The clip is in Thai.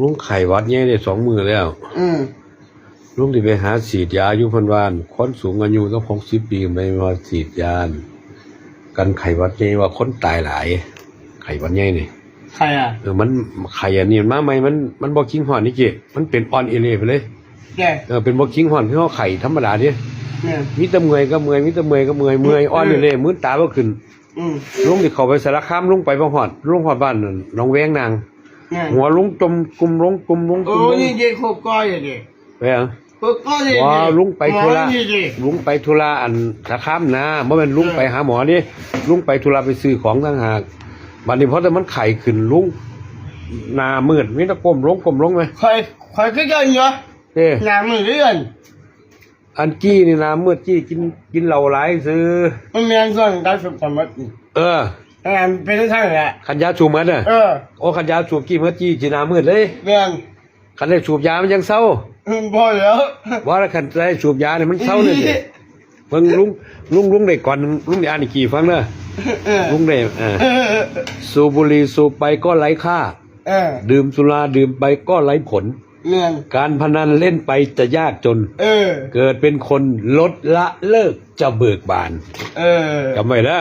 ลุงไข้หวัดใหญ่ได้2 มื้อแล้วลุงที่ไปหาฉีดยาอยู่เพิ่นว่าคนสูงอายุต้อง60 ปีไม่มาฉีดยากันไข้หวัดใหญ่ว่าคนตายหลายไข้หวัดใหญ่นี่ใครอ่ะมันไข้อันนี้มาใหม่มันบ่คิงฮ้อนนี่เจ้มันเป็นออนเอเลไปเลยเป็นบ่คิงฮ้อนคือเฮาไข้ธรรมดาเด้มีแต่เมื่อยก็เมื่อยมีแต่เมื่อยก็เมื่อยออนเอเลมื้อตาบ่ขึ้นลุงที่เข้าไปสารคามลุงไปบ่ฮอดลุงฮอดบ้านน้องแวงนางหัวลุงจมกุมลงโอ้นี่เด็กโคก้อยเด็กไปอ่ะว่าลุงไปธุระอันสารคามนะบ่แม่นลุงไปหาหมอนี่ลุงไปธุระไปซื้อของต่างหากบัดนี้เพราะแต่มันไข้ขึ้นลุงหน้ามืดมีแต่ก้มลงมั้ยใครคือกันเหรอหน้ามืดเรื่อนอันกี้นี่นะเมื่อกี้กินเหล้าหลายซื้อมันแม่นส่วนการฝึกสมรรถเป็นทางแหละคันยาสูบมันน่ะโอ้คันยาสูบกี้เมื่อกี้สิหน้ามืดเลยแม่นคันได้สูบยามันยังเศร้าพอแล้วว่าคันได้สูบยาเนี่ยมันเศร้าเลยเบิ่งลุงได้ก่อนลุงได้อ่านอีกกี่ฟังเด้อลุงได้สูบบุหรี่สูบไปก็ไร้ค่าดื่มสุราดื่มไปก็ไร้ผลการพนันเล่นไปจะยากจนเกิดเป็นคนลดละเลิกจะเบิกบานจำไว้นะ